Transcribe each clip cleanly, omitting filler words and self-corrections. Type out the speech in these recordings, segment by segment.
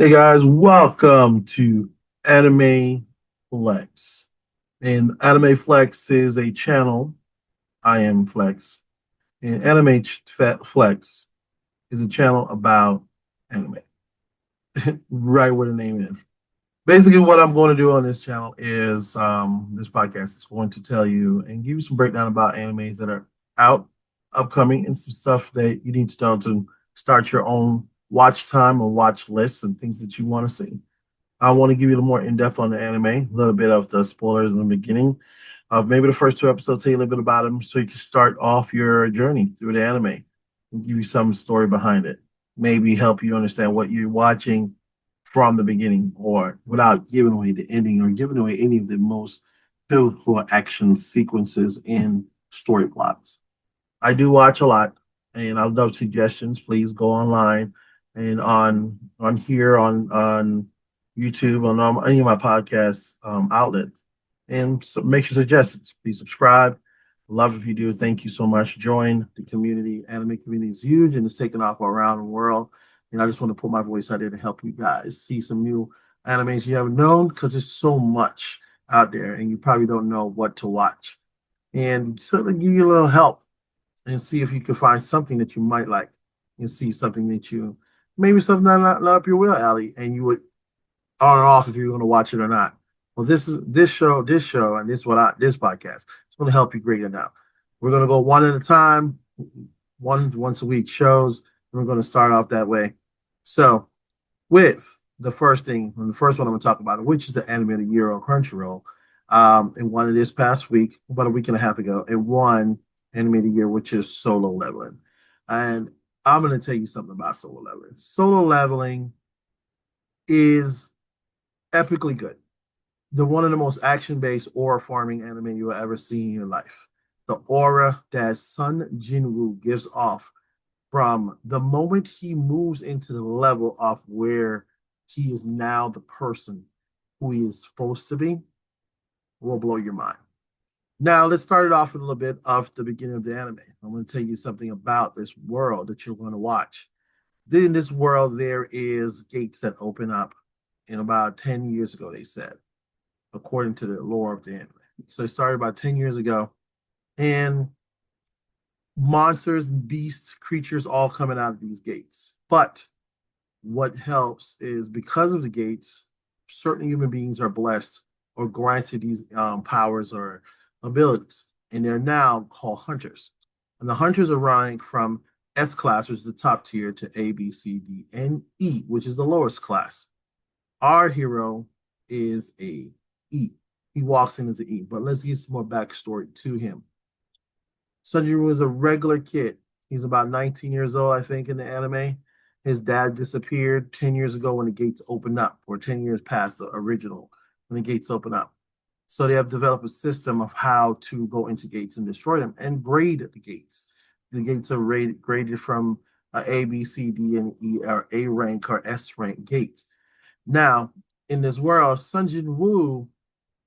Hey guys, welcome to Anime Flex. And Anime Flex is a channel. I am Flex. And Flex is a channel about anime, right where the name is. Basically, what I'm going to do on this channel is this podcast is going to tell you and give you some breakdown about animes that are out, upcoming, and some stuff that you need to know to start your own watch time or watch lists and things that you want to see. I want to give you a little more in depth on the anime, a little bit of the spoilers in the beginning. Maybe the first two episodes, tell you a little bit about them so you can start off your journey through the anime and give you some story behind it. Maybe help you understand what you're watching from the beginning or without giving away the ending or giving away any of the most pivotal action sequences in story plots. I do watch a lot, and I'll love suggestions. Please go online and on here on YouTube on any of my podcast outlets, and so make your suggestions. Please subscribe. Love if you do. Thank you so much. Join the community. Anime community is huge and it's taken off around the world. And I just want to put my voice out there to help you guys see some new animes you haven't known because there's so much out there and you probably don't know what to watch. And certainly give you a little help and see if you can find something that you might like and see something that you maybe something not up your wheel alley and you would on or off if you're going to watch it or not. Well, this show, and this podcast is going to help you grade it out. We're going to go one at a time, once a week shows. We're going to start off that way. So, with the first thing, the first one I'm going to talk about, which is the anime of the year on Crunchyroll, and one of this past week, about a week and a half ago, and one anime of the year, which is Solo Leveling. And I'm going to tell you something about Solo Leveling. Solo Leveling is epically good. The one of the most action-based aura farming anime you will ever see in your life. The aura that Sun Jinwoo gives off from the moment he moves into the level of where he is now the person who he is supposed to be will blow your mind. Now, let's start it off with a little bit of the beginning of the anime. I'm going to tell you something about this world that you're going to watch. In this world, there is gates that open up in about 10 years ago, they said, according to the lore of the anime. So it started about 10 years ago, and monsters, beasts, creatures all coming out of these gates. But what helps is because of the gates, certain human beings are blessed or granted these powers or abilities, and they're now called hunters. And the hunters are ranked from S class, which is the top tier, to A, B, C, D, and E, which is the lowest class. Our hero is a E. He walks in as an E, but let's get some more backstory to him. Sunjiro was a regular kid. He's about 19 years old, I think, in the anime. His dad disappeared 10 years ago when the gates opened up, or 10 years past the original when the gates open up. So they have developed a system of how to go into gates and destroy them and grade the gates. The gates are graded from A, B, C, D, and E, or A rank or S rank gates. Now, in this world, Sunjin Woo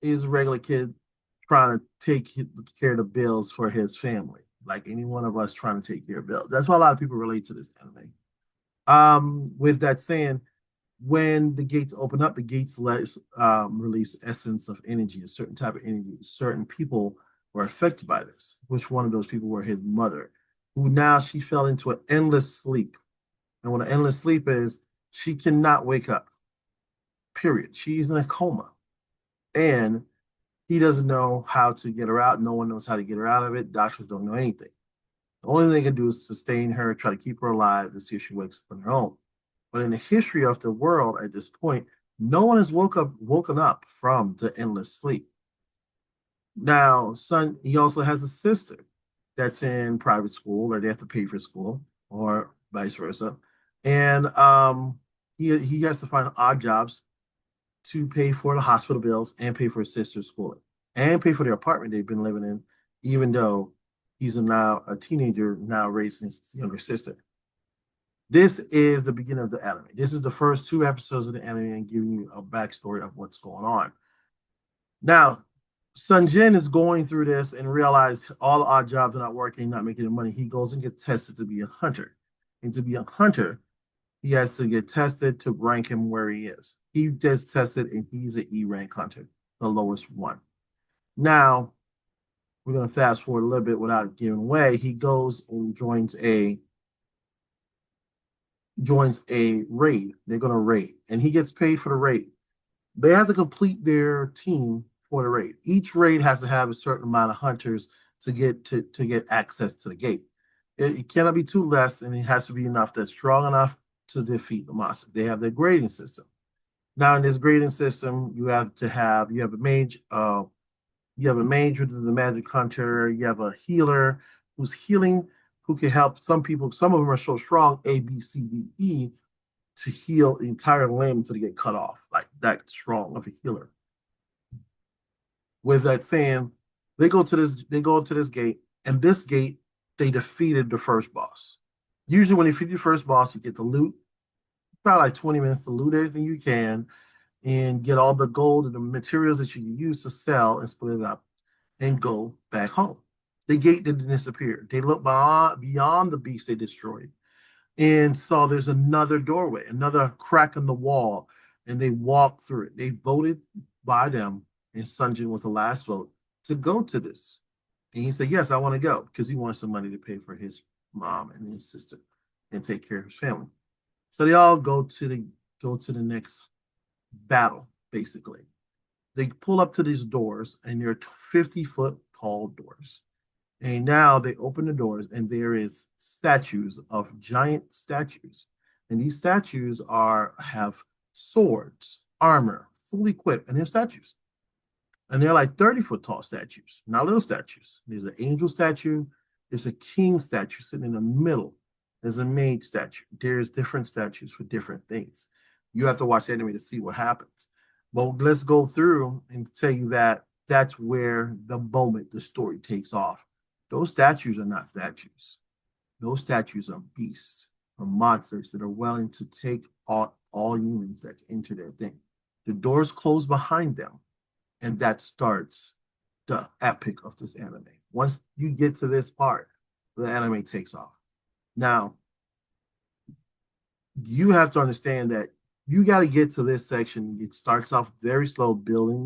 is a regular kid trying to take care of the bills for his family, like any one of us trying to take care of bills. That's why a lot of people relate to this anime. With that saying, when the gates open up, the gates release essence of energy, a certain type of energy. Certain people were affected by this. Which one of those people were his mother, who now she fell into an endless sleep. And what an endless sleep is, she cannot wake up. Period. She's in a coma, and he doesn't know how to get her out. No one knows how to get her out of it. Doctors don't know anything. The only thing they can do is sustain her, try to keep her alive, and see if she wakes up on her own. But in the history of the world at this point, no one has woken up from the endless sleep. Now, son, he also has a sister that's in private school, or they have to pay for school, or vice versa. And he has to find odd jobs to pay for the hospital bills and pay for his sister's schooling and pay for the apartment they've been living in, even though he's now a teenager now raising his younger sister. This is the beginning of the anime. This is the first two episodes of the anime and giving you a backstory of what's going on. Now, Sun Jin is going through this and realize all the odd jobs are not working, not making any money. He goes and gets tested to be a hunter. And to be a hunter, He has to get tested to rank him where he is. He gets tested and he's an E rank hunter, the lowest one. Now, we're going to fast forward a little bit without giving away. He goes and joins a raid. They're going to raid, and he gets paid for the raid. They have to complete their team for the raid. Each raid has to have a certain amount of hunters to get access to the gate. It cannot be too less, and it has to be enough that's strong enough to defeat the monster. They have their grading system. Now, in this grading system, you have a mage who is the magic hunter. You have a healer who's healing, who can help some people. Some of them are so strong, A, B, C, D, E, to heal the entire limb until they get cut off, like that strong of a healer. With that saying, they go to this gate, and this gate, they defeated the first boss. Usually when you defeat the first boss, you get the loot. About like 20 minutes to loot everything you can and get all the gold and the materials that you can use to sell and split it up and go back home. The gate didn't disappear. They looked beyond the beast they destroyed and saw there's another doorway, another crack in the wall, and they walked through it. They voted by them, and Sunjin was the last vote to go to this. And he said, "Yes, I want to go," because he wants some money to pay for his mom and his sister and take care of his family. So they all go to the next battle, basically. They pull up to these doors, and they're 50-foot tall doors. And now they open the doors, and there is statues of giant statues. And these statues have swords, armor, fully equipped, and they're statues. And they're like 30-foot tall statues, not little statues. There's an angel statue, there's a king statue sitting in the middle, there's a mage statue. There's different statues for different things. You have to watch the anime to see what happens. But let's go through and tell you that that's where the moment the story takes off. Those statues are not statues. Those statues are beasts, are monsters that are willing to take all humans that enter their thing. The doors close behind them, and that starts the epic of this anime. Once you get to this part, the anime takes off. Now, you have to understand that you got to get to this section. It starts off very slow, building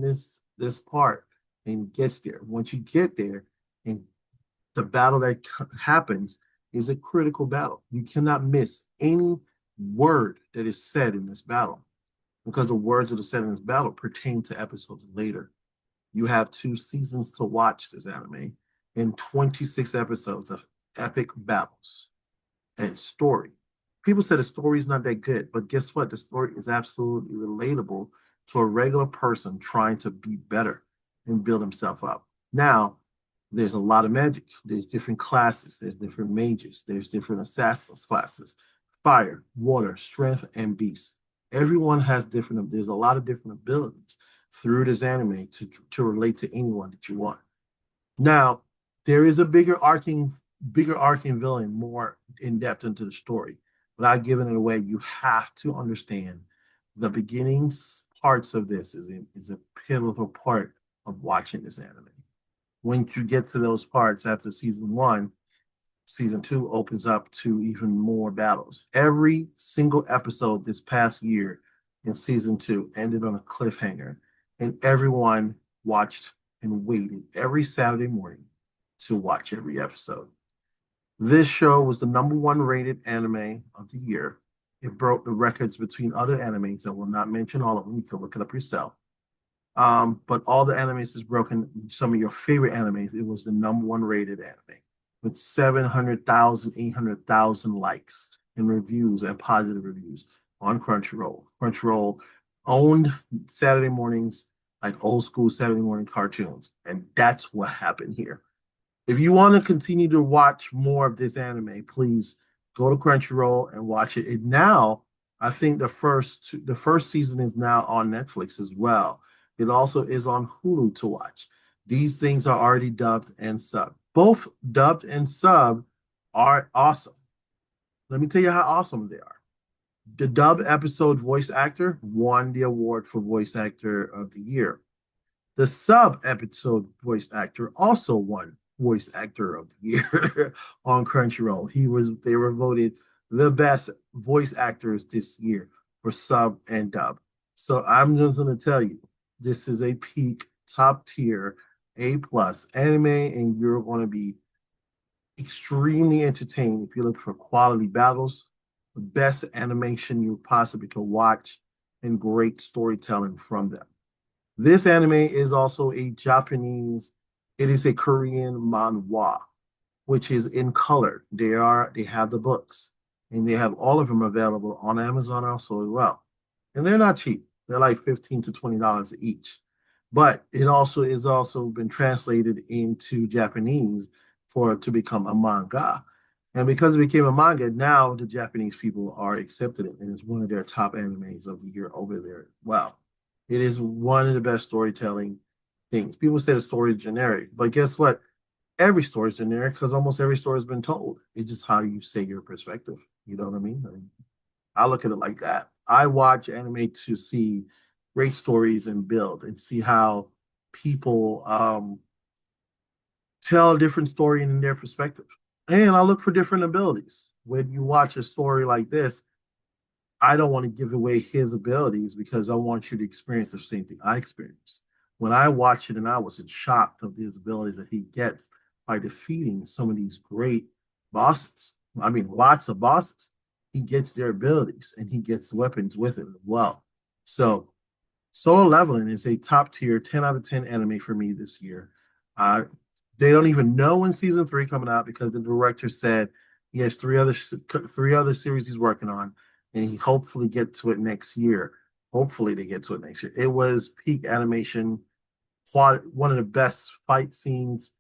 this part, and it gets there. Once you get there, and the battle that happens is a critical battle. You cannot miss any word that is said in this battle because the words that are said in this battle pertain to episodes later. You have 2 seasons to watch this anime and 26 episodes of epic battles and story. People say the story is not that good, but guess what? The story is absolutely relatable to a regular person trying to be better and build himself up. Now, there's a lot of magic. There's different classes. There's different mages. There's different assassins classes. Fire, water, strength, and beast. Everyone has different. There's a lot of different abilities through this anime to relate to anyone that you want. Now, there is a bigger arcing villain, more in depth into the story. Without giving it away, you have to understand the beginnings parts of this is a pivotal part of watching this anime. Once you get to those parts after season one, season two opens up to even more battles. Every single episode this past year in season two ended on a cliffhanger, and everyone watched and waited every Saturday morning to watch every episode. This show was the number one rated anime of the year. It broke the records between other animes. I will not mention all of them. You can look it up yourself. But all the animes is broken. Some of your favorite animes. It was the number one rated anime with 700,000, 800,000 likes and reviews and positive reviews on Crunchyroll. Crunchyroll owned Saturday mornings like old school Saturday morning cartoons, and that's what happened here. If you want to continue to watch more of this anime, please go to Crunchyroll and watch it. And now, I think the first season is now on Netflix as well. It also is on Hulu to watch. These things are already dubbed and subbed. Both dubbed and subbed are awesome. Let me tell you how awesome they are. The dub episode voice actor won the award for voice actor of the year. The sub episode voice actor also won voice actor of the year on Crunchyroll. They were voted the best voice actors this year for sub and dub. So I'm just going to tell you, this is a peak, top tier, A+ anime, and you're going to be extremely entertained if you look for quality battles, the best animation you possibly could watch, and great storytelling from them. This anime is also a Japanese, it is a Korean manhwa, which is in color. They have the books and they have all of them available on Amazon also as well. And they're not cheap. They're like $15 to $20 each. But it also is also been translated into Japanese for it to become a manga. And because it became a manga, now the Japanese people are accepted it, and it's one of their top animes of the year over there. Wow. It is one of the best storytelling things. People say the story is generic, but guess what? Every story is generic because almost every story has been told. It's just how you say your perspective. You know what I mean? I look at it like that. I watch anime to see great stories and build and see how people tell a different story in their perspective. And I look for different abilities. When you watch a story like this, I don't want to give away his abilities because I want you to experience the same thing I experienced. When I watched it and I was in shock of these abilities that he gets by defeating some of these great bosses. I mean, lots of bosses. He gets their abilities and he gets weapons with it as well. So Solo Leveling is a top tier 10 out of 10 anime for me this year. Uh, they don't even know when season 3 coming out because the director said he has three other series he's working on, and he hopefully get to it next year. Hopefully they get to it next year. It was peak animation, one of the best fight scenes,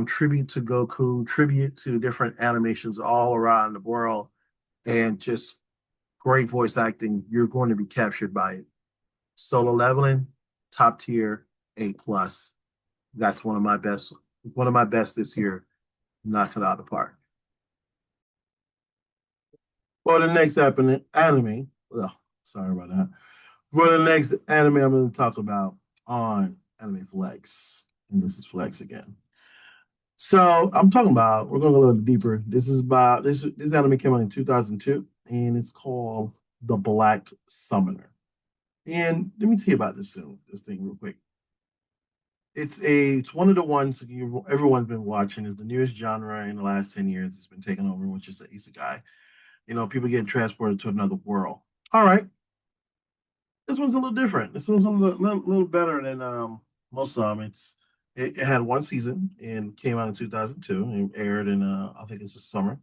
tribute to Goku, tribute to different animations all around the world, and just great voice acting. You're going to be captured by it. Solo Leveling, top tier, A+. That's one of my best this year. Knock it out of the park. For the next anime, oh, sorry about that. For the next anime, I'm going to talk about on Anime Flex, and this is Flex again. So I'm talking about. We're going to go a little deeper. This anime came out in 2002, and it's called The Black Summoner. And let me tell you about this thing real quick. It's one of the ones everyone's been watching. Is the newest genre in the last 10 years. It's been taken over, which is the isekai. People getting transported to another world. All right, this one's a little different. This one's a little better than most of them. It had one season and came out in 2002 and aired in I think it's the summer.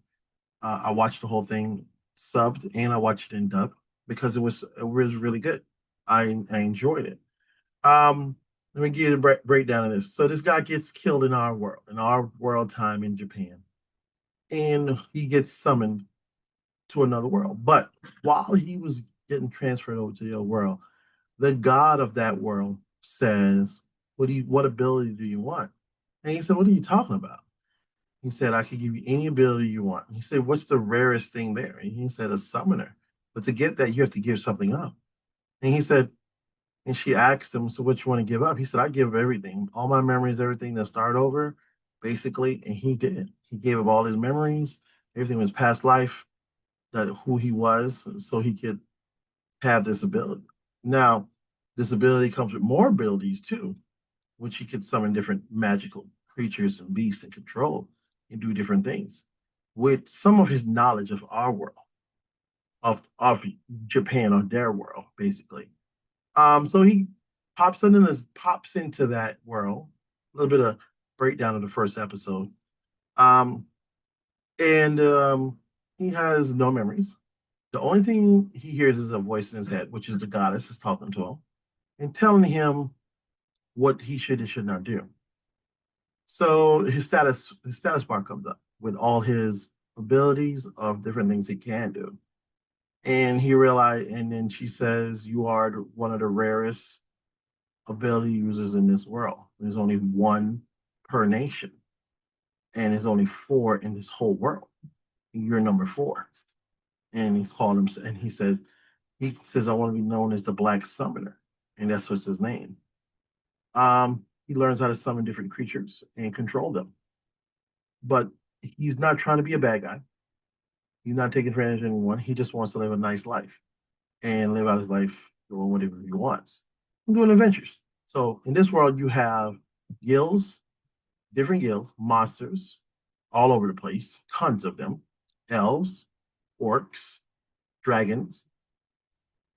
I watched the whole thing subbed and I watched it in dub because it was really good. I enjoyed it. Let me give you the breakdown of this. So this guy gets killed in our world time in Japan, and he gets summoned to another world. But while he was getting transferred over to the other world, the god of that world says, What ability do you want?" And he said, "What are you talking about?" He said, "I could give you any ability you want." He said, "What's the rarest thing there?" And he said, "A summoner. But to get that, you have to give something up." And he said, and she asked him, "So what you want to give up?" He said, "I give everything, all my memories, everything to start over, basically." And he did. He gave up all his memories, everything was past life, that who he was, so he could have this ability. Now, this ability comes with more abilities too, which he could summon different magical creatures and beasts and control and do different things with some of his knowledge of our world, of Japan, or their world, basically. So he pops into that world. A little bit of breakdown of the first episode. Um, and he has no memories. The only thing he hears is a voice in his head, which is the goddess is talking to him and telling him what he should and should not do. So his status bar comes up with all his abilities of different things he can do. And then she says, "You are one of the rarest ability users in this world. There's only one per nation, and there's only four in this whole world. You're number four." And he's calling him, and he says, "I want to be known as the Black Summoner," and that's what's his name. He learns how to summon different creatures and control them, but he's not trying to be a bad guy. He's not taking advantage of anyone. He just wants to live a nice life and live out his life doing whatever he wants, and doing adventures. So in this world, you have guilds, different guilds, monsters all over the place, tons of them, elves, orcs, dragons.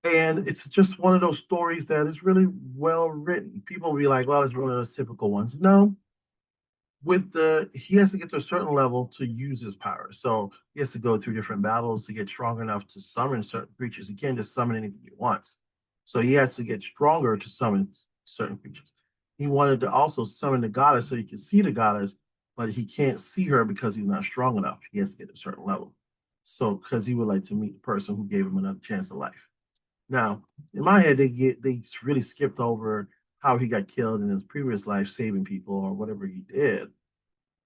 And it's just one of those stories that is really well written. People will be like, well, it's one of those typical ones. No, with the he has to get to a certain level to use his power. So he has to go through different battles to get strong enough to summon certain creatures. He can't just summon anything he wants. So he has to get stronger to summon certain creatures. He wanted to also summon the goddess so he can see the goddess, but he can't see her because he's not strong enough. He has to get to a certain level. So because he would like to meet the person who gave him another chance at life. Now, in my head, they really skipped over how he got killed in his previous life, saving people or whatever he did.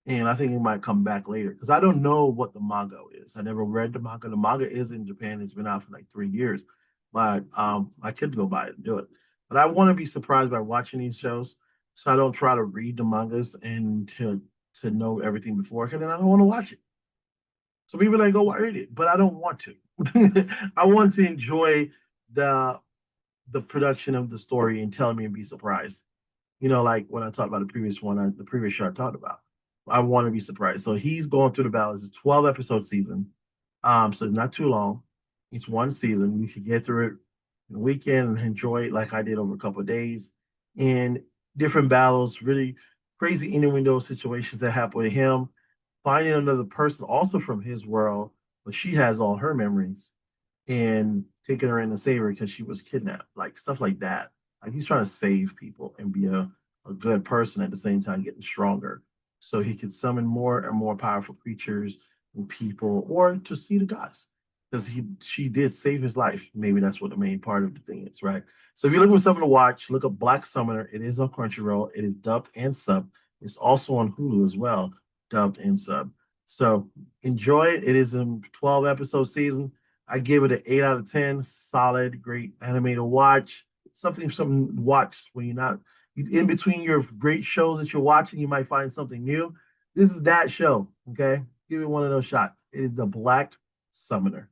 And I think it might come back later because I don't know what the manga is. I never read the manga. The manga is in Japan. It's been out for like 3 years, but I could go buy it and do it. But I want to be surprised by watching these shows, so I don't try to read the mangas and to know everything before, because then I don't want to watch it. So people like go read it, but I don't want to. I want to enjoy the the production of the story and tell me and be surprised. Like when I talked about the previous one, the previous show I talked about. I want to be surprised. So he's going through the battles. It's 12 episode season. So not too long. It's one season. You can get through it in a weekend and enjoy it like I did over a couple of days. And different battles, really crazy innuendo situations that happen with him. Finding another person also from his world, but she has all her memories and taking her in to save her because she was kidnapped, like stuff like that. Like he's trying to save people and be a good person at the same time, getting stronger so he could summon more and more powerful creatures and people, or to see the gods. Because she did save his life. Maybe that's what the main part of the thing is, right? So if you're looking for something to watch, look up Black Summoner. It is on Crunchyroll. It is dubbed and sub. It's also on Hulu as well, dubbed and sub. So enjoy it. It is a 12 episode season. I give it an 8 out of 10. Solid, great anime to watch. Something to watch when you're not in between your great shows that you're watching. You might find something new. This is that show. Okay, give it one of those shots. It is the Black Summoner.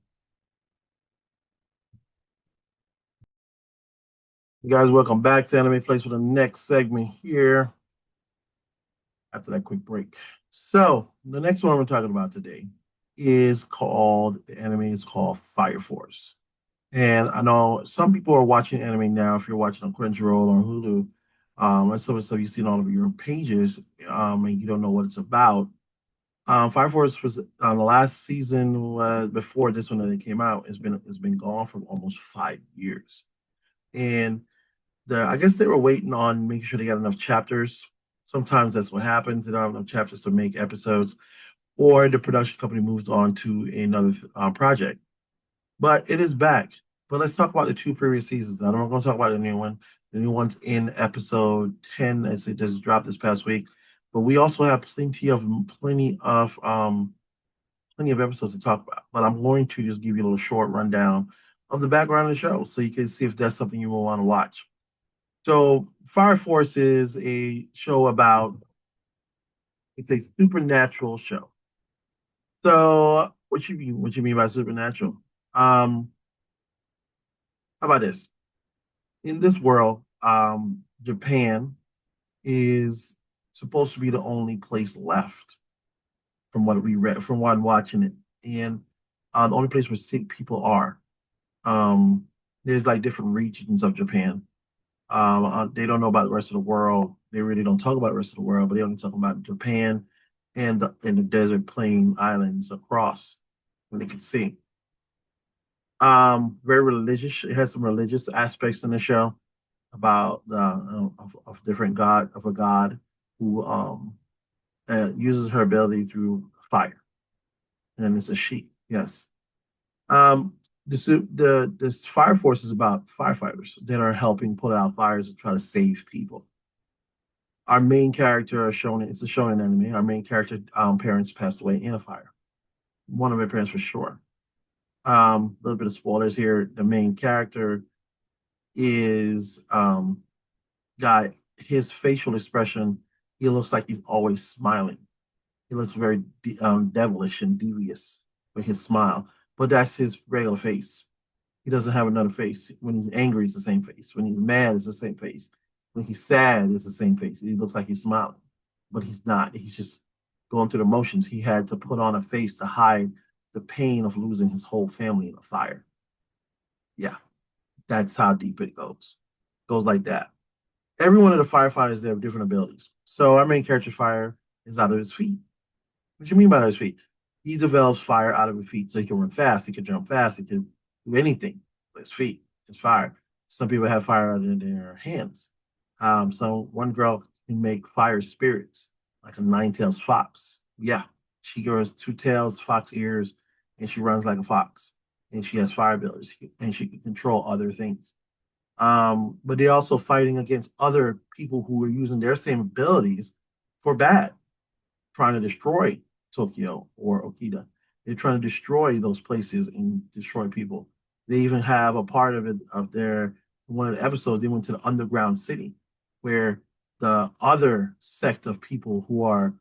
You guys, welcome back to Anime Flex for the next segment here. After that quick break, so the next one we're talking about today is called the anime is called Fireforce. And I know some people are watching anime now. If you're watching on Crunchyroll or Hulu, and some of the stuff you see on all of your pages, and you don't know what it's about. Fire Force was on the last season before this one that it came out. It's been gone for almost 5 years, and I guess they were waiting on making sure they got enough chapters. Sometimes that's what happens. They don't have enough chapters to make episodes, or the production company moves on to another project. But it is back. But let's talk about the two previous seasons. I'm not going to talk about the new one. The new one's in episode 10, as it just dropped this past week. But we also have plenty of episodes to talk about. But I'm going to just give you a little short rundown of the background of the show so you can see if that's something you will want to watch. So Fire Force is a show about it's a supernatural show. So what you mean by supernatural? How about this? In this world, Japan is supposed to be the only place left from what we read, from what I'm watching it, and the only place where sick people are. Um, there's like different regions of Japan. They don't know about the rest of the world. They really don't talk about the rest of the world, but they only talk about Japan and the desert plain islands across when they can see. Very religious. It has some religious aspects in the show about the of different god of a god who uses her ability through fire, and it's a she. Yes. Um, this fire force is about firefighters that are helping put out fires and try to save people. Our main character are shown. It's a shonen anime. Our main character parents passed away in a fire. One of their parents for sure. A little bit of spoilers here. The main character is got his facial expression. He looks like he's always smiling. He looks very devilish and devious. with his smile. But that's his regular face. He doesn't have another face. When he's angry, it's the same face. When he's mad, it's the same face. When he's sad, it's the same face. He looks like he's smiling, but he's not. He's just going through the motions. He had to put on a face to hide the pain of losing his whole family in a fire. Yeah, that's how deep it goes. Goes like that. Every one of the firefighters they have different abilities. So our main character fire is out of his feet. What do you mean by his feet? He develops fire out of his feet so he can run fast, he can jump fast, he can do anything with his feet. It's fire. Some people have fire out in their hands. So one girl can make fire spirits, like a nine-tailed fox. Yeah, she grows two tails, fox ears, and she runs like a fox. And she has fire abilities, and she can control other things. But they're also fighting against other people who are using their same abilities for bad, trying to destroy Tokyo or Okita. They're trying to destroy those places and destroy people. They even have a part of it of their one of the episodes. They went to the underground city, where the other sect of people who are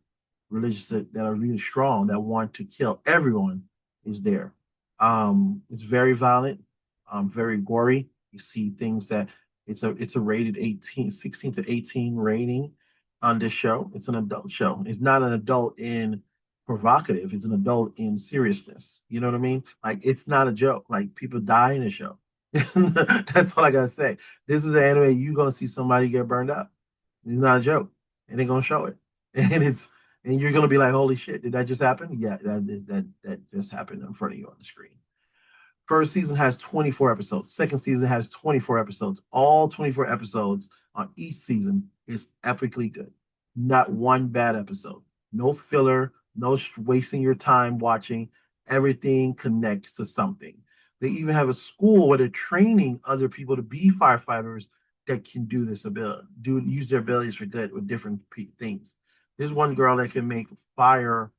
religious that are really strong that want to kill everyone is there. It's very violent, very gory. You see things that it's a rated 18, 16 to 18 rating on this show. It's an adult show. It's not an adult in provocative. It's an adult in seriousness. You know what I mean? Like it's not a joke. Like people die in the show. That's all I gotta say. This is an anime. You're gonna see somebody get burned up. It's not a joke, and they're gonna show it. And it's and you're gonna be like, "Holy shit! Did that just happen?" Yeah, that just happened in front of you on the screen. First season has 24 episodes. Second season has 24 episodes. All 24 episodes on each season is epically good. Not one bad episode. No filler, no wasting your time watching. Everything connects to something. They even have a school where they're training other people to be firefighters that can do this ability, use their abilities for good with different things. There's one girl that can make fire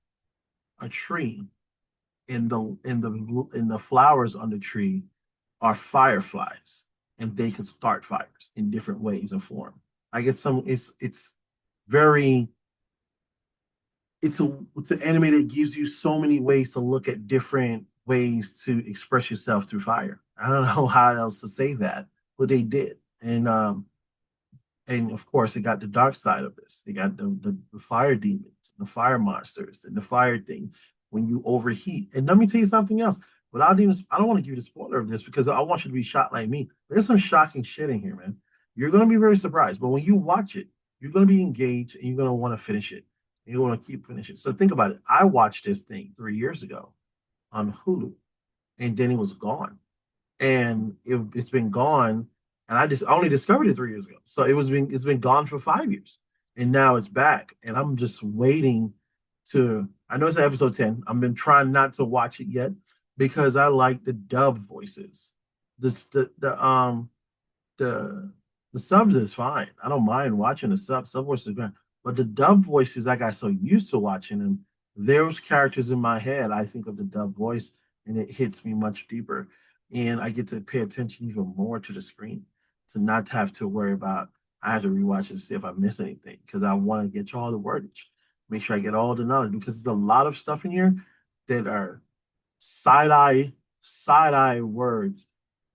a tree in the flowers on the tree are fireflies, and they can start fires in different ways and form. I get some. It's very. It's an anime that gives you so many ways to look at different ways to express yourself through fire. I don't know how else to say that, but they did, and of course, it got the dark side of this. They got the fire demons, the fire monsters, and the fire thing when you overheat. And let me tell you something else. Without even, I don't want to give you the spoiler of this because I want you to be shocked like me. There's some shocking shit in here, man. You're gonna be very surprised, but when you watch it, you're gonna be engaged and you're gonna want to finish it. And you want to keep finishing. So think about it. I watched this thing 3 years ago on Hulu, and then it was gone and it's been gone. And I only discovered it 3 years ago, so it's been gone for 5 years, and now it's back. And I'm just waiting to. I know it's episode 10. I've been trying not to watch it yet because I like the dub voices. The the subs is fine. I don't mind watching the sub voices are great, but the dub voices I got so used to watching them. Those characters in my head, I think of the dub voice, and it hits me much deeper, and I get to pay attention even more to the screen, to not have to worry about. I have to rewatch it to see if I miss anything because I want to get you all the wordage, make sure I get all the knowledge because there's a lot of stuff in here that are side eye words,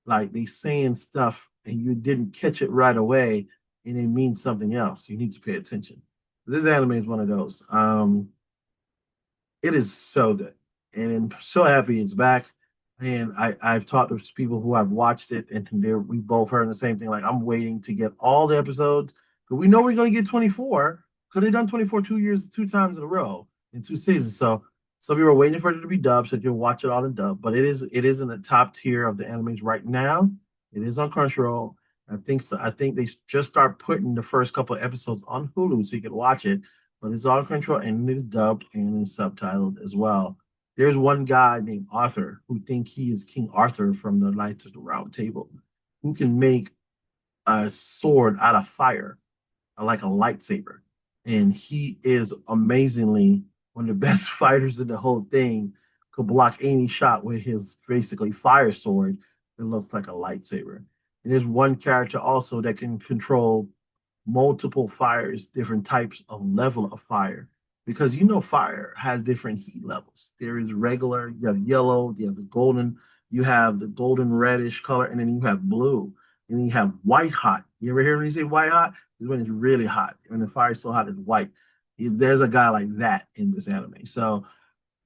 like they saying stuff and you didn't catch it right away and it means something else. You need to pay attention. This anime is one of those. It is so good, and I'm so happy it's back. And I've talked to people who have watched it, and we both heard the same thing. Like I'm waiting to get all the episodes, but we know we're going to get 24 because they've done 24 2 years, two times in a row in two seasons. So some people are waiting for it to be dubbed, so you can watch it all in dub. But it is in the top tier of the animes right now. It is on Crunchyroll. I think so. I think they just start putting the first couple of episodes on Hulu so you can watch it, but it's all control and it's dubbed and it's subtitled as well. There's one guy named Arthur who think he is King Arthur from the Knights of the Round Table, who can make a sword out of fire, like a lightsaber. And he is amazingly one of the best fighters in the whole thing. Could block any shot with his basically fire sword that looks like a lightsaber. And there's one character also that can control multiple fires, different types of level of fire. because you know fire has different heat levels. There is regular, you have yellow, you have the golden reddish color, and then you have blue, and then you have white hot. You ever hear me say white hot? Is when it's really hot. When the fire is so hot it's white. There's a guy like that in this anime. So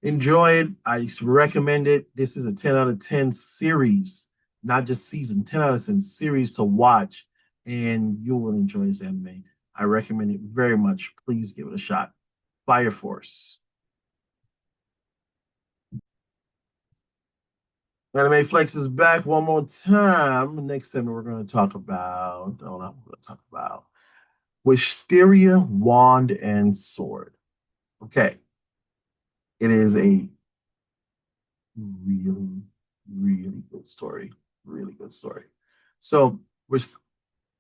enjoy it. I recommend it. This is a 10 out of 10 series, not just season, 10 out of 10 series to watch, and you will enjoy this anime. I recommend it very much. Please give it a shot. Fireforce. Anime Flex is back one more time. Next time we're going to talk about, oh, no, we're going to talk about Wisteria, Wand, and Sword. Okay. It is a really, really good story. Really good story. So, which,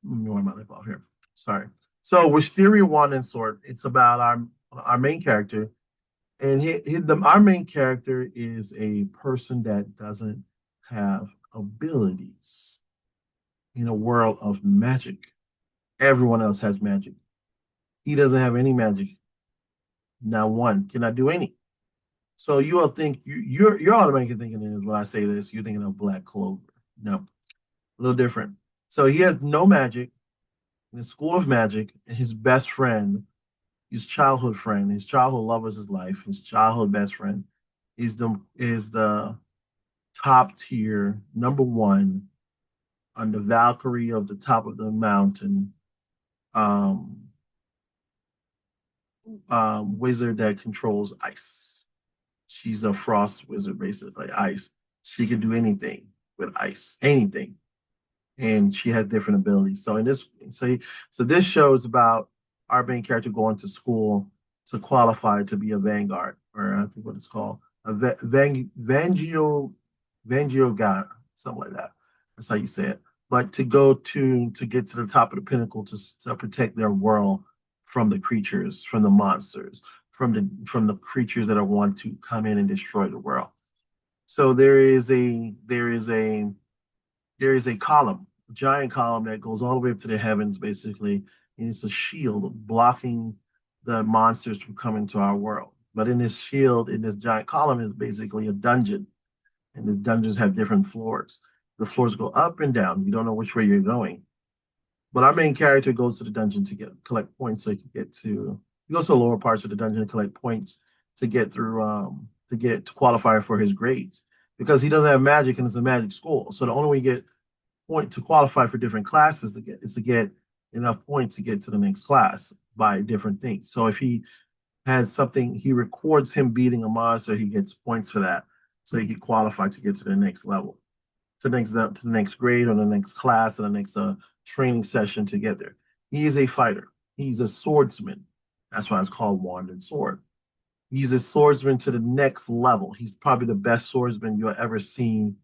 where am I about here? Sorry. So, Wisteria, Wand, and Sword, it's about our main character. And our main character is a person that doesn't have abilities in a world of magic. Everyone else has magic. He doesn't have any magic. Not one. Cannot do any. So you will think you're automatically thinking is when I say this, you're thinking of Black Clover. No, a little different. So he has no magic in the school of magic, and his best friend, his childhood friend, his childhood love of his life, his childhood best friend, is the top tier number one on the Valkyrie of the top of the mountain, um, wizard that controls ice. She's a frost wizard, basically ice. She can do anything with ice, anything, and she has different abilities. So this show is about our main character going to school to qualify to be a vanguard, or I think what it's called, a Vangio guy, something like that. That's how you say it. But to get to the top of the pinnacle to protect their world from the creatures, from the monsters, from the creatures that are want to come in and destroy the world. So there is a column, a giant column that goes all the way up to the heavens, basically, and it's a shield blocking the monsters from coming to our world. But in this shield, in this giant column, is basically a dungeon, and the dungeons have different floors. The floors go up and down. You don't know which way you're going. But our main character goes to the dungeon to collect points so he can get to he goes to the lower parts of the dungeon and collect points to get through to get to qualify for his grades because he doesn't have magic and it's a magic school. So the only way you get point to qualify for different classes to get enough points to get to the next class by different things. So if he has something, he records him beating a monster, he gets points for that, so he can qualify to get to the next level, to the next grade or the next class or the next training session to get there. He is a fighter. He's a swordsman. That's why it's called Wand and Sword. He's a swordsman to the next level. He's probably the best swordsman you'll ever seen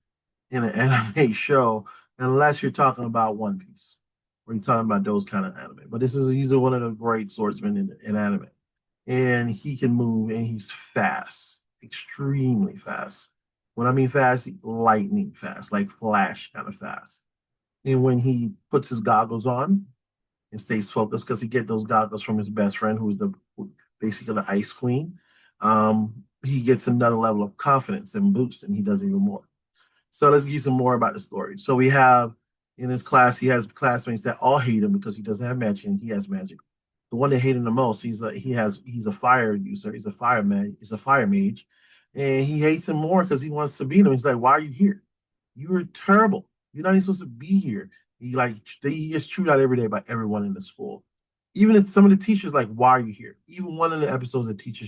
in an anime show, unless you're talking about One Piece or you're talking about those kind of anime. But he's one of the great swordsmen in anime, and he can move and he's fast, extremely fast. When I mean fast, lightning fast, like flash kind of fast. And when he puts his goggles on and stays focused, because he get those goggles from his best friend, who's basically the Ice Queen, he gets another level of confidence and boost, and he does even more. So let's get some more about the story. So we have in his class, he has classmates that all hate him because he doesn't have magic and he has magic. The one that hate him the most, he's a fire user, he's a fireman, he's a fire mage, and he hates him more because he wants to beat him. He's like, "Why are you here? You are terrible. You're not even supposed to be here." He gets chewed out every day by everyone in the school. Even if some of the teachers like, "Why are you here?" Even one of the episodes, a teacher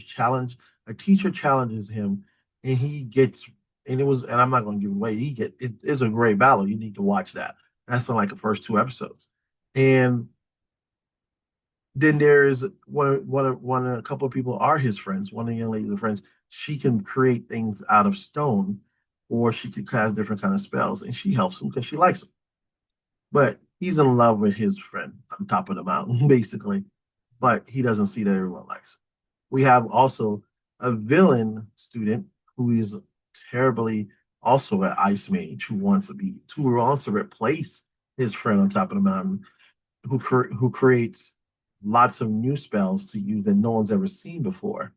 challenges him, and he gets and I'm not going to give it away. It's a great battle. You need to watch that. That's in like the first two episodes, and then there's a couple of people are his friends. One of the young ladies' friends. She can create things out of stone, or she can cast different kind of spells, and she helps him because she likes him. But he's in love with his friend on top of the mountain, basically. But he doesn't see that everyone likes him. We have also a villain student who is terribly also an ice mage who wants to replace his friend on top of the mountain, who creates lots of new spells to use that no one's ever seen before.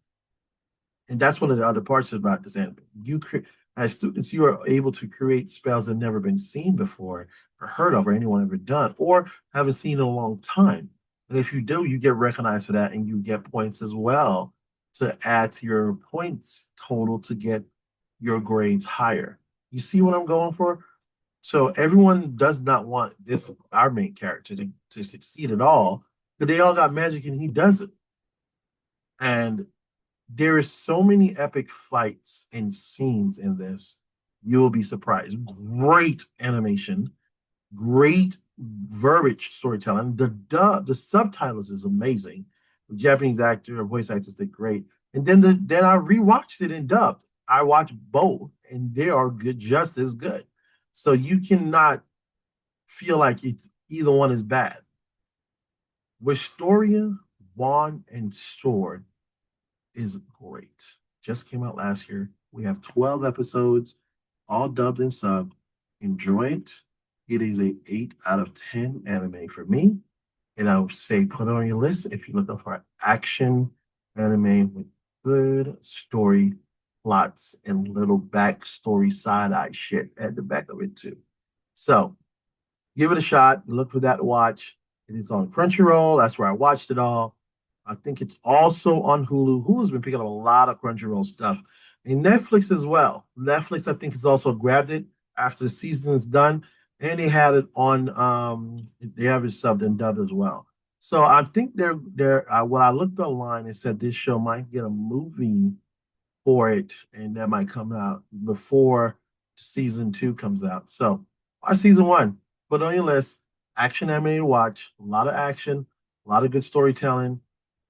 And that's one of the other parts about this anime. As students, you are able to create spells that never been seen before or heard of or anyone ever done or haven't seen in a long time. And if you do, you get recognized for that and you get points as well to add to your points total to get your grades higher. You see what I'm going for? So everyone does not want this our main character to succeed at all, but they all got magic and he doesn't. And there is so many epic fights and scenes in this. You will be surprised. Great animation, great verbiage storytelling. The subtitles is amazing. The Japanese actor, voice actors did great. And then I rewatched it in dubbed. I watched both, and they are good, just as good. So you cannot feel like it's either one is bad. Wisteria, Wand, and Sword is great. Just came out last year. We have 12 episodes, all dubbed and subbed. Enjoy it. It is a 8 out of 10 anime for me. And I would say put it on your list if you're looking for action anime with good story plots and little backstory side eye shit at the back of it too. So give it a shot. Look for that to watch. It is on Crunchyroll. That's where I watched it all. I think it's also on Hulu. Hulu's been picking up a lot of Crunchyroll stuff. And Netflix as well. Netflix, I think, has also grabbed it after the season is done. And they have it on they have it subbed and dubbed as well. So I think they're when I looked online, it said this show might get a movie for it, and that might come out before season two comes out. So watch season one. Put it on your list. Action anime to watch. A lot of action, a lot of good storytelling,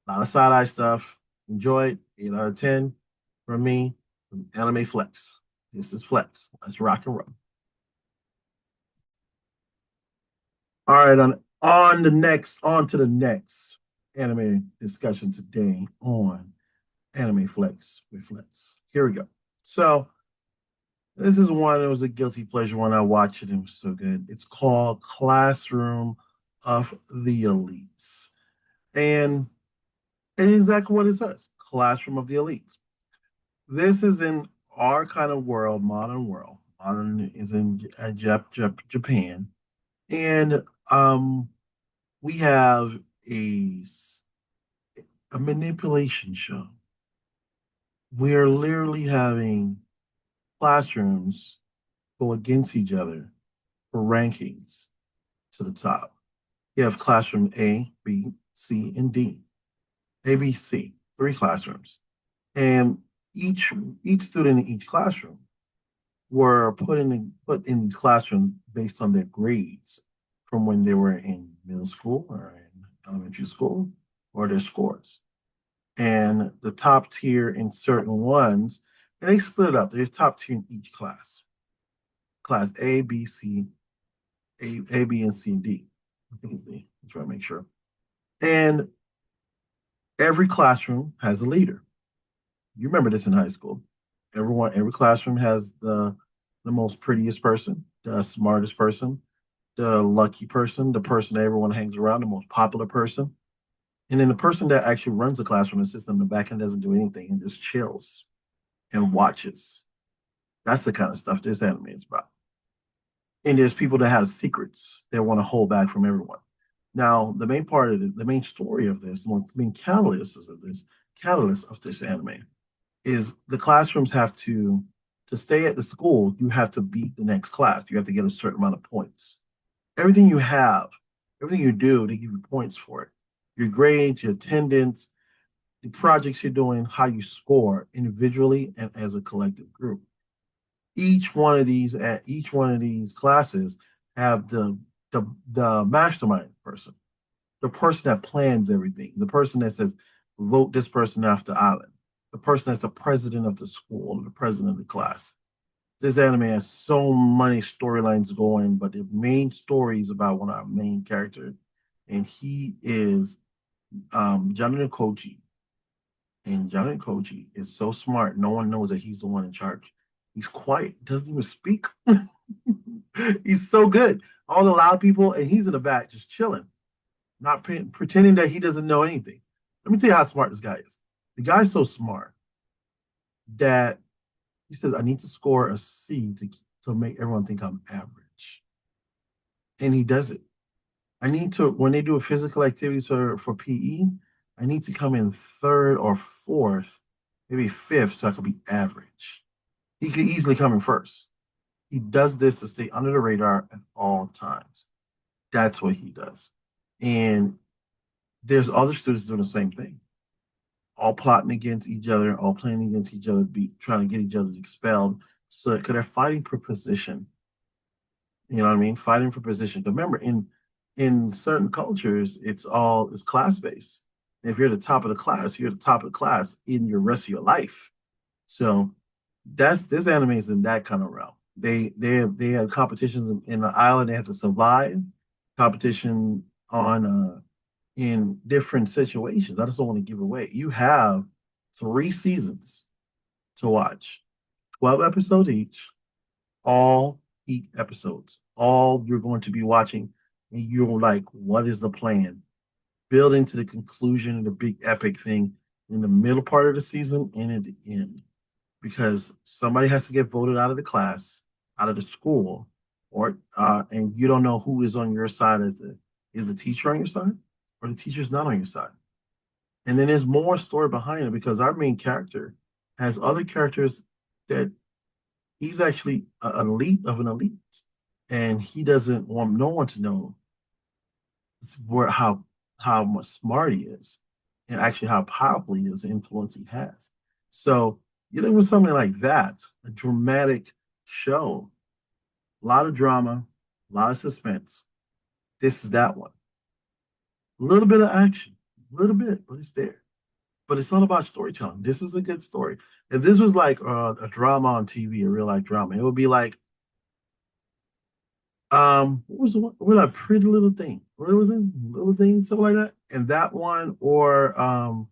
a lot of side eye stuff. Enjoy it. 8 out of 10 from me, from Anime Flex. This is Flex. Let's rock and roll. All right, on to the next anime discussion today on Anime Flex with Flex. Here we go. So this is one, it was a guilty pleasure when I watched it. It was so good. It's called Classroom of the Elites. And it is exactly what it says, Classroom of the Elites. This is in our kind of world, modern world. Modern is in Japan. And we have a, a manipulation show. We are literally having classrooms go against each other for rankings to the top. You have classroom A, B, C, and D. A, B, C, three classrooms. And each each student in each classroom were put in these classrooms based on their grades from when they were in middle school or in elementary school or their scores. And the top tier in certain ones, and they split it up. There's top tier in each class. Class A, B, C, A, B, and C, and D. I think it's D. Let's try to make sure. And every classroom has a leader. You remember this in high school. Every classroom has the most prettiest person, the smartest person, the lucky person, the person that everyone hangs around, the most popular person. And then the person that actually runs the classroom system in the back end doesn't do anything and just chills and watches. That's the kind of stuff this anime is about. And there's people that have secrets they want to hold back from everyone. Now, the main part of it, the main story of this, the main catalyst of this anime, is the classrooms have to stay at the school. You have to beat the next class. You have to get a certain amount of points. Everything you have, everything you do, they give you points for it. Your grades, your attendance, the projects you're doing, how you score individually and as a collective group. Each one of these classes have the mastermind person, the person that plans everything, the person that says vote this person off the island, the person that's the president of the school, the president of the class. This anime has so many storylines going, but the main story is about one of our main characters, and he is Johnny Koji. And Johnny Koji is so smart, no one knows that he's the one in charge. He's quiet, doesn't even speak. He's so good. All the loud people, and he's in the back just chilling. not pretending that he doesn't know anything. Let me tell you how smart this guy is. The guy's so smart that he says, I need to score a C to make everyone think I'm average. And he does it. I need to, when they do a physical activities for PE, I need to come in third or fourth, maybe fifth, so I could be average. He could easily come in first. He does this to stay under the radar at all times. That's what he does. And there's other students doing the same thing, all plotting against each other, all playing against each other, trying to get each other expelled. So, because they're fighting for position. You know what I mean? Fighting for position. But remember, in certain cultures, it's class based. If you're the top of the class, you're the top of the class in your rest of your life. So that's this anime is in that kind of realm. They had competitions in the island. They had to survive competition on in different situations. I just don't want to give away. You have 3 seasons to watch, 12 episodes each, all peak episodes. All you're going to be watching, and you're like, what is the plan? Building to the conclusion of the big epic thing in the middle part of the season and at the end. Because somebody has to get voted out of the class, out of the school, or and you don't know who is on your side as the is the teacher on your side or the teacher's not on your side. And then there's more story behind it because our main character has other characters that he's actually an elite of an elite, and he doesn't want no one to know where how much smart he is, and actually how powerful he is, the influence he has. So you're looking for something like that, a dramatic show, a lot of drama, a lot of suspense. This is that one. A little bit of action, a little bit, but it's there. But it's all about storytelling. This is a good story. If this was like a drama on TV, a real life drama, it would be like what was the one? What a pretty little thing. What was it? Little thing, something like that. And that one, or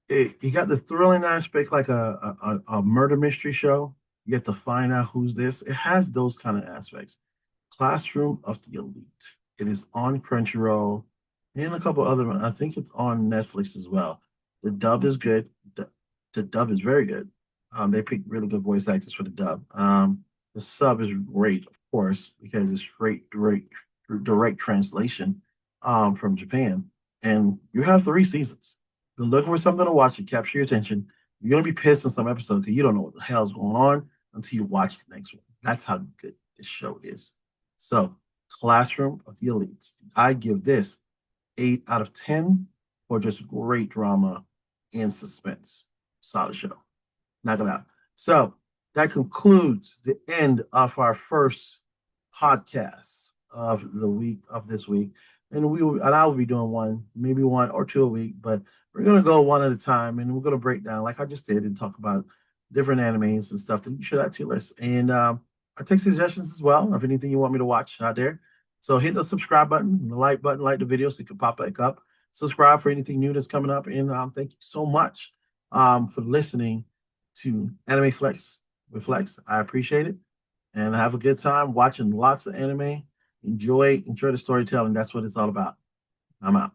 you got the thrilling aspect like a murder mystery show. You get to find out who's this. It has those kind of aspects. Classroom of the Elite. It is on Crunchyroll and a couple other ones. I think it's on Netflix as well. The dub is good. The dub is very good. They picked really good voice actors for the dub. The sub is great, of course, because it's straight direct translation from Japan. And you have 3 seasons. You're looking for something to watch to capture your attention. You're gonna be pissed in some episodes because you don't know what the hell's going on until you watch the next one. That's how good this show is. So, Classroom of the Elites. I give this 8 out of 10 for just great drama and suspense. Solid show. Knock it out. So that concludes the end of our first podcast of the week of this week. And I will be doing one, maybe 1 or 2 a week, but we're gonna go one at a time and we're gonna break down like I just did and talk about different animes and stuff that you should add to your list. And I take suggestions as well of anything you want me to watch out there. So hit the subscribe button, the like button, like the video so you can pop back up. Subscribe for anything new that's coming up. And thank you so much for listening to Anime Flex with Flex. I appreciate it. And have a good time watching lots of anime. Enjoy the storytelling. That's what it's all about. I'm out.